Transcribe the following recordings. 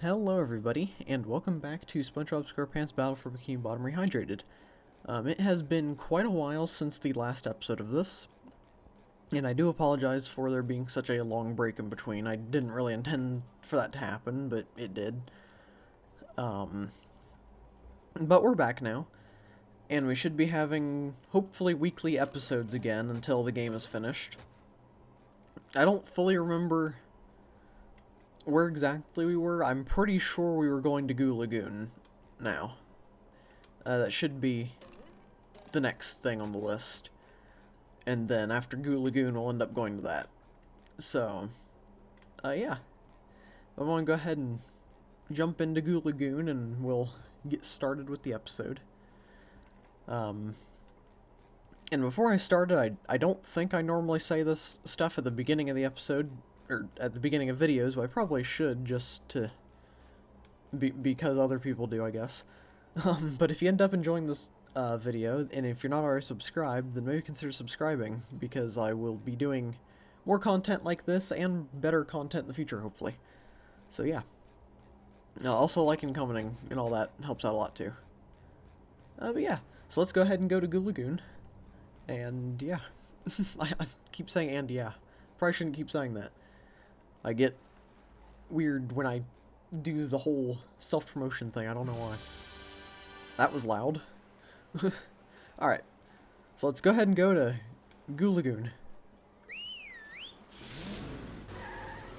Hello everybody, and welcome back to SpongeBob SquarePants Battle for Bikini Bottom Rehydrated. It has been quite a while since the last episode of this, and I do apologize for there being such a long break in between. I didn't really intend for that to happen, but it did. But we're back now, and we should be having, hopefully, weekly episodes again until the game is finished. I don't fully remember where exactly we were. I'm pretty sure we were going to Lagoon now. That should be the next thing on the list. And then after Lagoon, we'll end up going to that. So, yeah. I want to go ahead and jump into Lagoon and we'll get started with the episode. And before I started, I don't think I normally say this stuff at the beginning of the episode, or at the beginning of videos, but I probably should, just to because other people do, I guess. But if you end up enjoying this video, and if you're not already subscribed, then maybe consider subscribing, because I will be doing more content like this, and better content in the future, hopefully. So yeah. Also, liking, commenting, and all that helps out a lot, too. But yeah, so let's go ahead and go to Lagoon. And yeah. I keep saying and yeah. Probably shouldn't keep saying that. I get weird when I do the whole self-promotion thing. I don't know why. That was loud. Alright. So let's go ahead and go to Lagoon.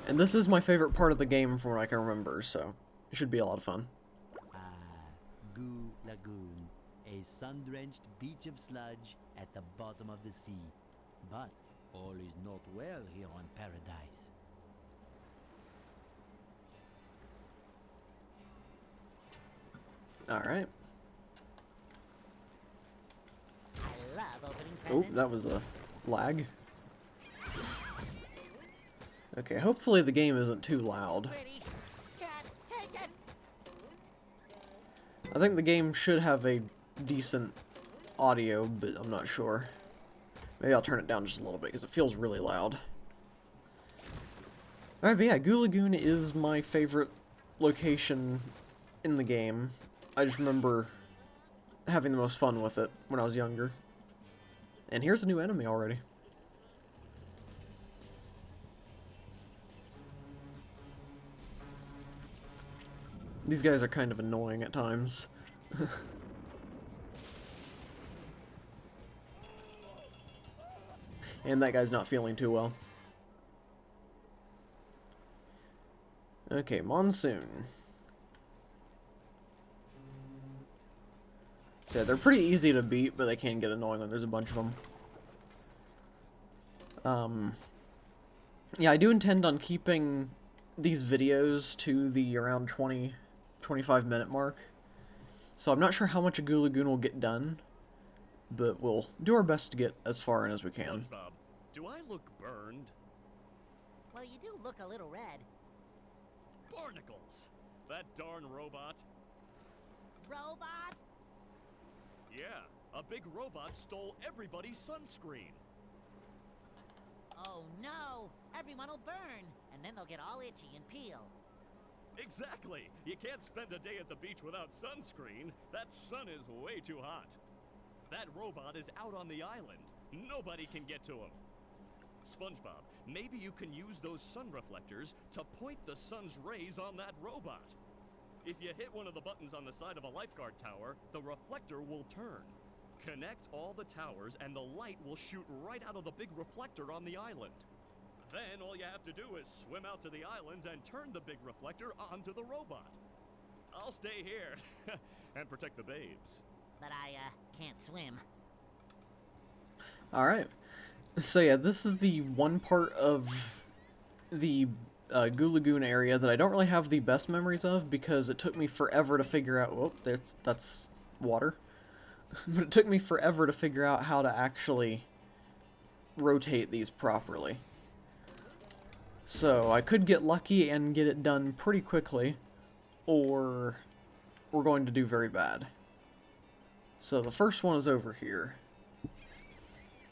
And this is my favorite part of the game from what I can remember, so it should be a lot of fun. Lagoon, a sun-drenched beach of sludge at the bottom of the sea. But all is not well here on Paradise. Alright. I love opening Oh, presents. that was a lag. Okay, hopefully the game isn't too loud. Pretty. Cat, take it. I think the game should have a decent audio, but I'm not sure. Maybe I'll turn it down just a little bit, because it feels really loud. Alright, but yeah, Lagoon is my favorite location in the game. I just remember having the most fun with it when I was younger. And here's a new enemy already. These guys are kind of annoying at times. And that guy's not feeling too well. Okay, Monsoon. So yeah, they're pretty easy to beat, but they can get annoying when there's a bunch of them. Yeah, I do intend on keeping these videos to the around 25 minute mark. So I'm not sure how much of Lagoon will get done, but we'll do our best to get as far in as we can. SpongeBob, do I look burned? Well, you do look a little red. Barnacles! That darn robot. Robot? Yeah, a big robot stole everybody's sunscreen. Oh no! Everyone will burn, and then they'll get all itchy and peel. Exactly! You can't spend a day at the beach without sunscreen. That sun is way too hot. That robot is out on the island. Nobody can get to him. SpongeBob, maybe you can use those sun reflectors to point the sun's rays on that robot. If you hit one of the buttons on the side of a lifeguard tower, the reflector will turn. Connect all the towers and the light will shoot right out of the big reflector on the island. Then all you have to do is swim out to the island and turn the big reflector onto the robot. I'll stay here and protect the babes. But I, can't swim. Alright. So yeah, this is the one part of the Lagoon area that I don't really have the best memories of, because it took me forever to figure out... Oh, that's water. But it took me forever to figure out how to actually rotate these properly. So I could get lucky and get it done pretty quickly, or we're going to do very bad. So the first one is over here.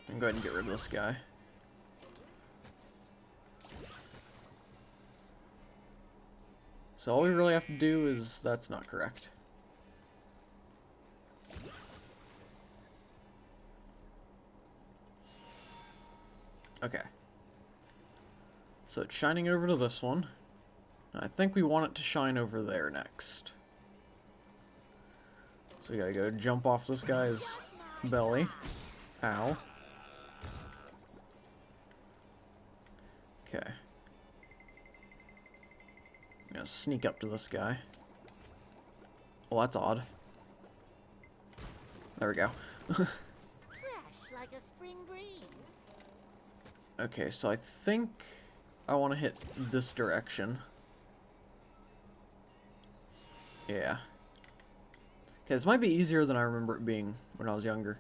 I'm going to go ahead and get rid of this guy. So all we really have to do is... That's not correct. Okay. So it's shining over to this one. I think we want it to shine over there next. So we gotta go jump off this guy's belly. Ow. Okay. I'm gonna sneak up to this guy. Oh, that's odd. There we go. Fresh like a spring breeze. Okay, so I think I want to hit this direction. Yeah. Okay, this might be easier than I remember it being when I was younger.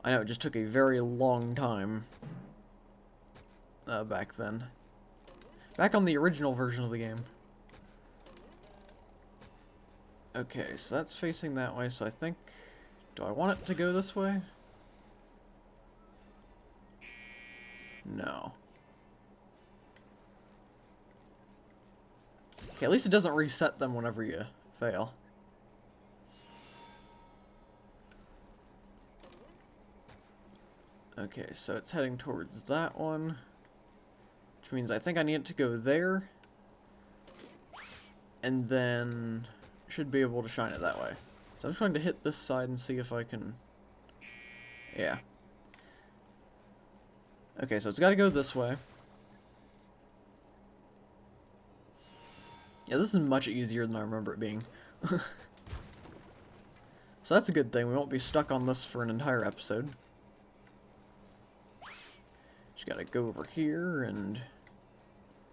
I know it just took a very long time back then. Back on the original version of the game. Okay, so that's facing that way, so I think... Do I want it to go this way? No. Okay, at least it doesn't reset them whenever you fail. Okay, so it's heading towards that one. Which means I think I need it to go there. And then should be able to shine it that way. So I'm trying to hit this side and see if I can... Yeah. Okay, so it's got to go this way. Yeah, this is much easier than I remember it being. So that's a good thing. We won't be stuck on this for an entire episode. Just gotta go over here and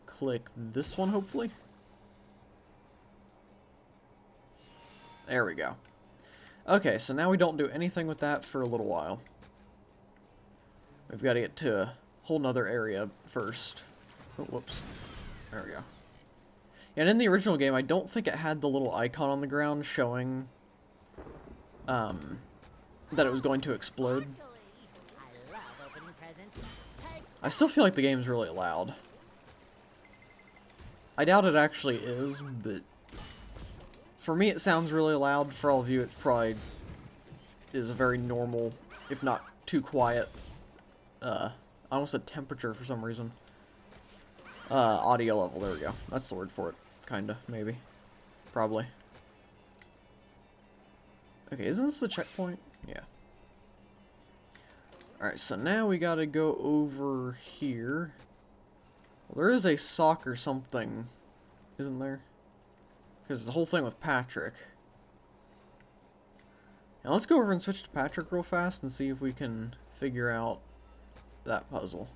click this one, hopefully. There we go. Okay, so now we don't do anything with that for a little while. We've got to get to a whole nother area first. Oh, whoops. There we go. And in the original game, I don't think it had the little icon on the ground showing that it was going to explode. I love opening presents. Hey, I still feel like the game's really loud. I doubt it actually is, but for me it sounds really loud. For all of you, it probably is a very normal, if not too quiet, I almost said temperature for some reason. Audio level, there we go. That's the word for it. Kinda, maybe. Probably. Okay, isn't this the checkpoint? Yeah. Alright, so now we gotta go over here. Well, there is a sock or something, isn't there? Because the whole thing with Patrick. Now let's go over and switch to Patrick real fast and see if we can figure out that puzzle.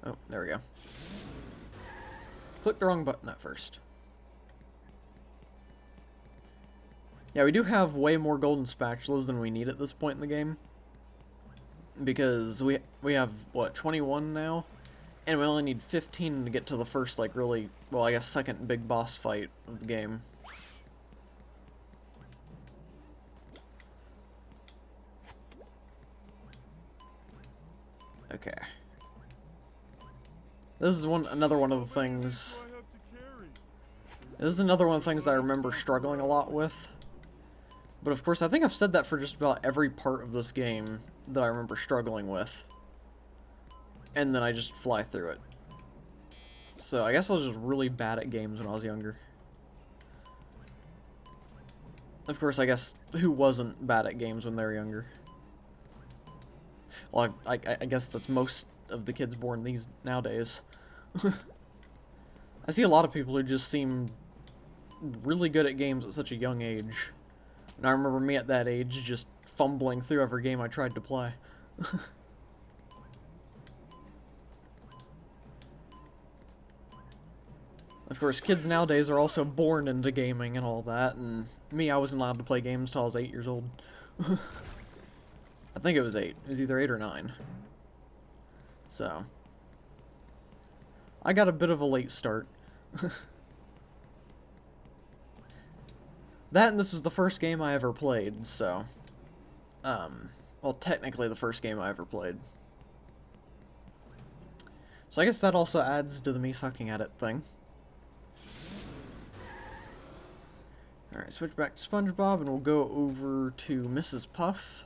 Oh, there we go. Click the wrong button at first. Yeah, we do have way more golden spatulas than we need at this point in the game. Because we have, what, 21 now? And we only need 15 to get to the first, like, really, well, I guess second big boss fight of the game. Okay. This is another one of the things... This is another one of the things I remember struggling a lot with. But of course, I think I've said that for just about every part of this game that I remember struggling with. And then I just fly through it. So I guess I was just really bad at games when I was younger. Of course, I guess who wasn't bad at games when they were younger? Well, I guess that's most of the kids born nowadays. I see a lot of people who just seem really good at games at such a young age. And I remember me at that age just fumbling through every game I tried to play. Of course, kids nowadays are also born into gaming and all that, and me, I wasn't allowed to play games till I was 8 years old. I think it was 8. It was either 8 or 9. So, I got a bit of a late start. That and this was the first game I ever played, so... well, technically the first game I ever played. So I guess that also adds to the me sucking at it thing. Alright, switch back to SpongeBob and we'll go over to Mrs. Puff.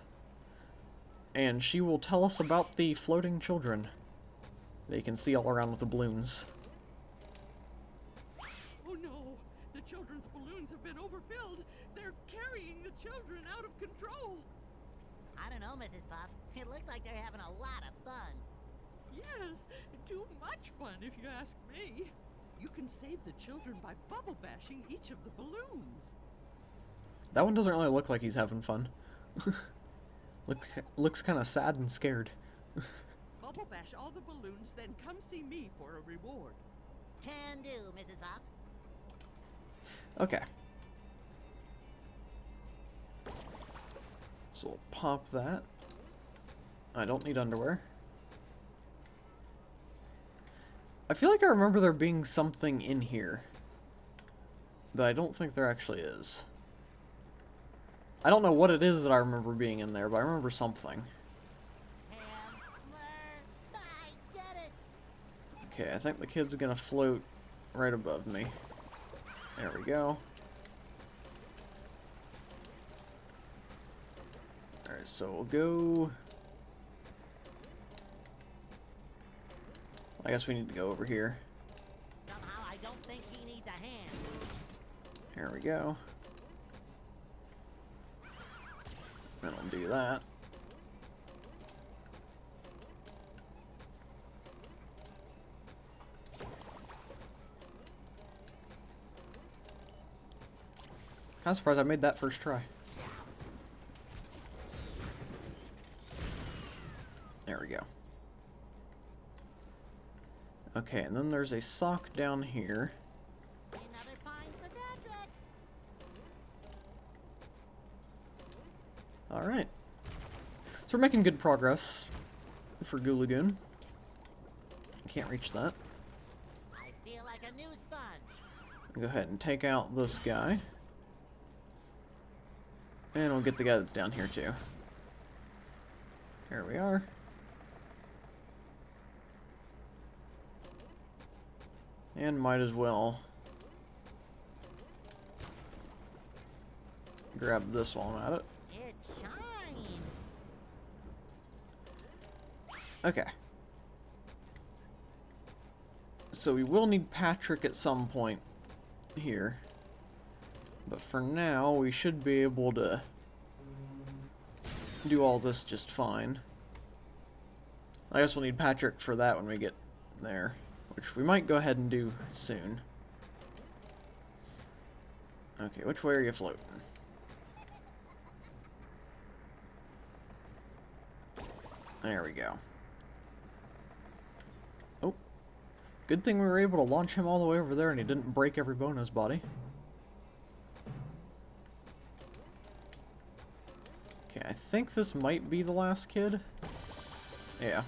And she will tell us about the floating children that you can see all around with the balloons. Oh no! The children's balloons have been overfilled! They're carrying the children out of control! I don't know, Mrs. Puff. It looks like they're having a lot of fun. Yes, too much fun if you ask me. You can save the children by bubble bashing each of the balloons. That one doesn't really look like he's having fun. Looks kind of sad and scared. Bubble bash all the balloons, then come see me for a reward. Can do, Mrs. Puff. Okay. So we'll pop that. I don't need underwear. I feel like I remember there being something in here, but I don't think there actually is. I don't know what it is that I remember being in there, but I remember something. Hammer, I get it. Okay, I think the kid's gonna float right above me. There we go. Alright, so we'll go... I guess we need to go over here. Somehow I don't think he needs a hand. Here we go. And I'll do that. Kinda surprised I made that first try. There we go. Okay, and then there's a sock down here. Another find for Patrick. Alright. So we're making good progress for Lagoon. Can't reach that. I feel like a new sponge. Go ahead and take out this guy. And we'll get the guy that's down here too. Here we are. And might as well grab this while I'm at it. It shines. Okay. So we will need Patrick at some point here. But for now, we should be able to do all this just fine. I guess we'll need Patrick for that when we get there, which we might go ahead and do soon. Okay, which way are you floating? There we go. Oh. Good thing we were able to launch him all the way over there and he didn't break every bone in his body. Okay, I think this might be the last kid. Yeah.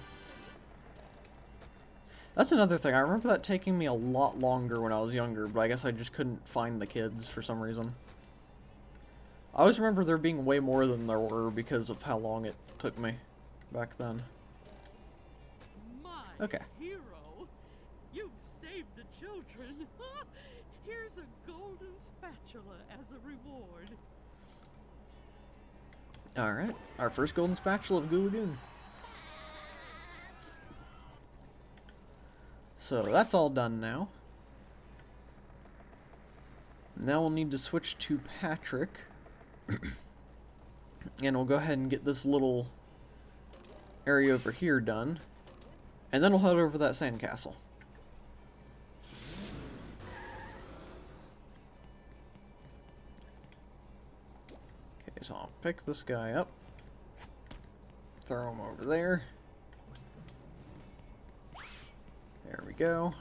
That's another thing. I remember that taking me a lot longer when I was younger, but I guess I just couldn't find the kids for some reason. I always remember there being way more than there were because of how long it took me back then. My Okay. hero! You've saved the children! Here's a golden spatula as a reward. Alright, our first golden spatula of Lagoon. So that's all done now. Now we'll need to switch to Patrick. And we'll go ahead and get this little area over here done. And then we'll head over to that sandcastle. Okay, so I'll pick this guy up. Throw him over there. There we go.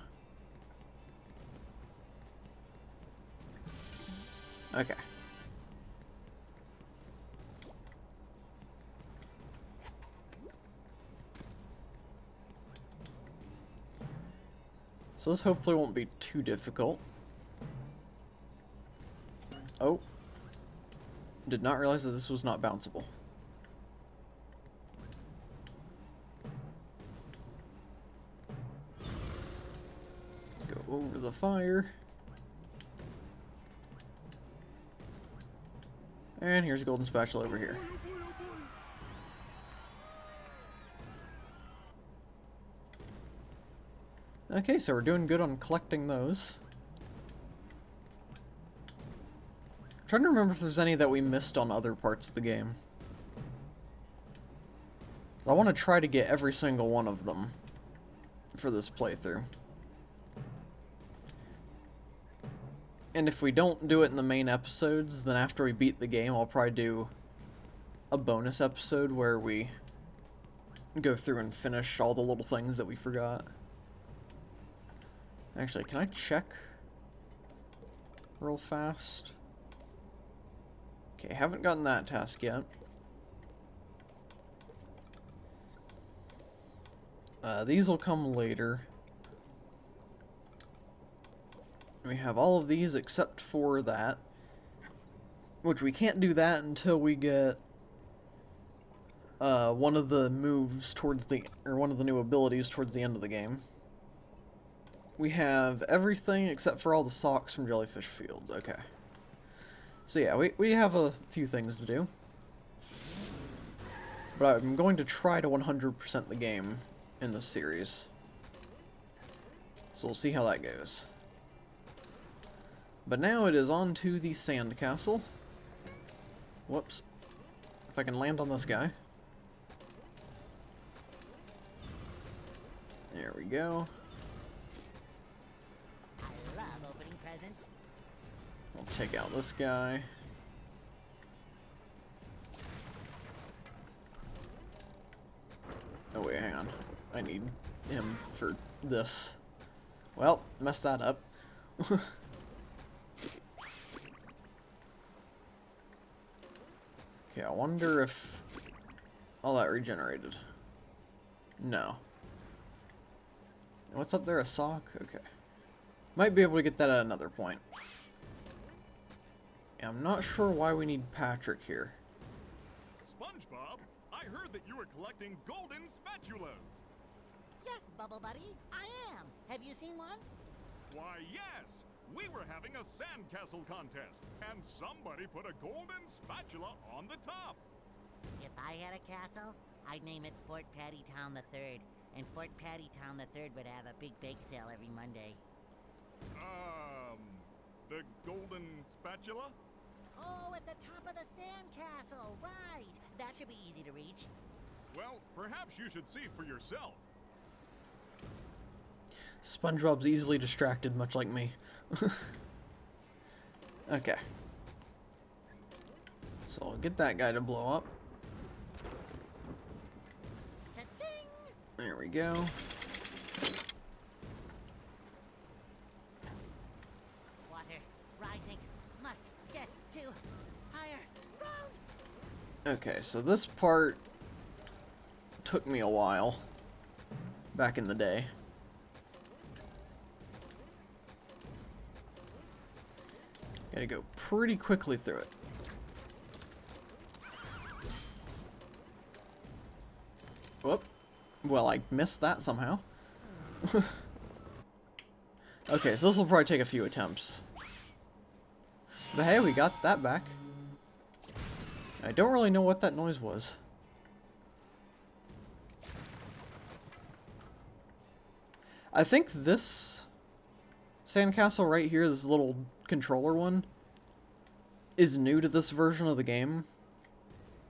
Okay. So this hopefully won't be too difficult. Oh. Did not realize that this was not bounceable. Go over the fire. And here's a golden spatula over here. Okay, so we're doing good on collecting those. I'm trying to remember if there's any that we missed on other parts of the game. I want to try to get every single one of them for this playthrough. And if we don't do it in the main episodes, then after we beat the game, I'll probably do a bonus episode where we go through and finish all the little things that we forgot. Actually, can I check real fast? Okay, haven't gotten that task yet. These will come later. We have all of these except for that, which we can't do that until we get one of the moves towards the, or one of the new abilities towards the end of the game. We have everything except for all the socks from Jellyfish Fields. Okay. So yeah, we have a few things to do. But I'm going to try to 100% the game in this series. So we'll see how that goes. But now it is on to the sand castle. Whoops. If I can land on this guy. There we go. I love opening presents. We'll take out this guy. Oh wait, hang on. I need him for this. Well, messed that up. Okay, I wonder if all that regenerated. No. What's up there? A sock? Okay. Might be able to get that at another point. I'm not sure why we need Patrick here. SpongeBob, I heard that you were collecting golden spatulas. Yes, Bubble Buddy, I am. Have you seen one? Why, yes. We were having a sandcastle contest, and somebody put a golden spatula on the top. If I had a castle, I'd name it Fort Pattytown III, and Fort Pattytown III would have a big bake sale every Monday. The golden spatula? Oh, at the top of the sandcastle, right. That should be easy to reach. Well, perhaps you should see for yourself. SpongeBob's easily distracted, much like me. Okay. So I'll get that guy to blow up. Cha-ching! There we go. Water, rising, must get to higher ground. Okay, so this part took me a while back in the day. Gotta go pretty quickly through it. Whoop. Well, I missed that somehow. Okay, so this will probably take a few attempts. But hey, we got that back. I don't really know what that noise was. I think this sandcastle right here, this little controller one, is new to this version of the game.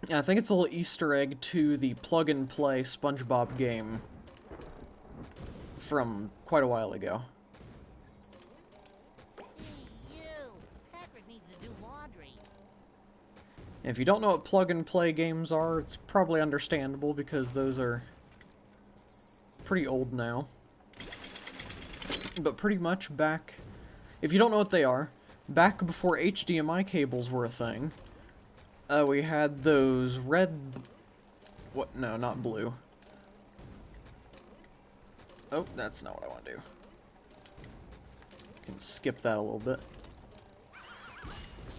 And I think it's a little Easter egg to the plug-and-play SpongeBob game from quite a while ago. Hey, you! Patrick needs to do laundry. If you don't know what plug-and-play games are, it's probably understandable because those are pretty old now. But pretty much back... If you don't know what they are, back before HDMI cables were a thing, we had those red... What? No, not blue. Oh, that's not what I want to do. Can skip that a little bit.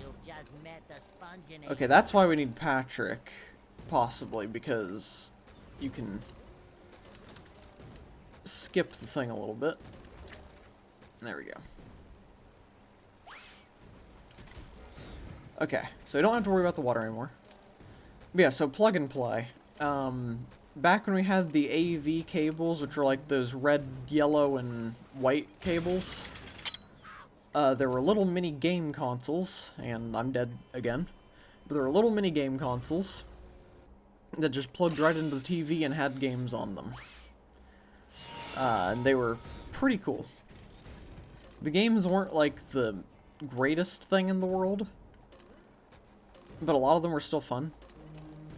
You've just met the Spongeonator. Okay, that's why we need Patrick, possibly, because you can skip the thing a little bit. There we go. Okay, so you don't have to worry about the water anymore. But yeah, so plug and play. Back when we had the AV cables, which were like those red, yellow, and white cables, there were little mini game consoles, and I'm dead again. But there were little mini game consoles that just plugged right into the TV and had games on them. And they were pretty cool. The games weren't like the greatest thing in the world, but a lot of them were still fun.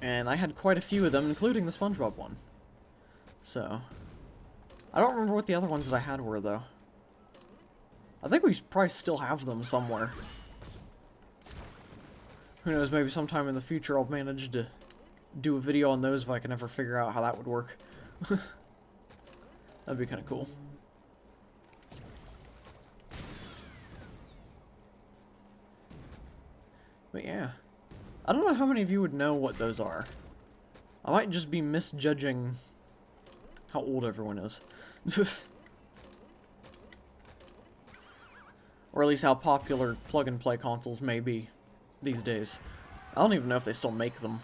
And I had quite a few of them, including the SpongeBob one. So, I don't remember what the other ones that I had were, though. I think we probably still have them somewhere. Who knows, maybe sometime in the future I'll manage to do a video on those if I can ever figure out how that would work. That'd be kind of cool. But yeah. I don't know how many of you would know what those are. I might just be misjudging how old everyone is. Or at least how popular plug-and-play consoles may be these days. I don't even know if they still make them.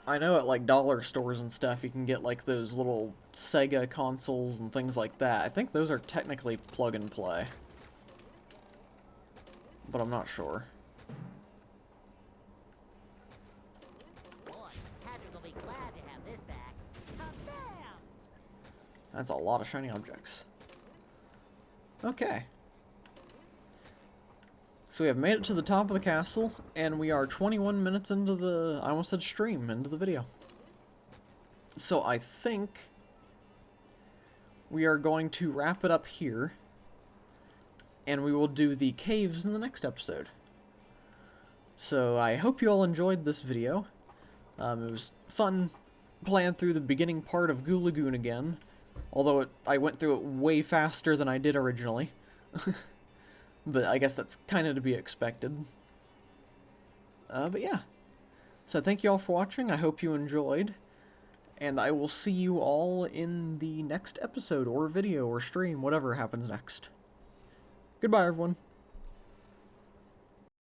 I know at like dollar stores and stuff you can get like those little Sega consoles and things like that. I think those are technically plug-and-play. But I'm not sure. That's a lot of shiny objects. Okay. So we have made it to the top of the castle, and we are 21 minutes into the, I almost said stream, into the video. So I think we are going to wrap it up here, and we will do the caves in the next episode. So I hope you all enjoyed this video. It was fun playing through the beginning part of Goo Lagoon again. Although I went through it way faster than I did originally. But I guess that's kind of to be expected. But yeah. So thank you all for watching. I hope you enjoyed. And I will see you all in the next episode, or video, or stream, whatever happens next. Goodbye, everyone.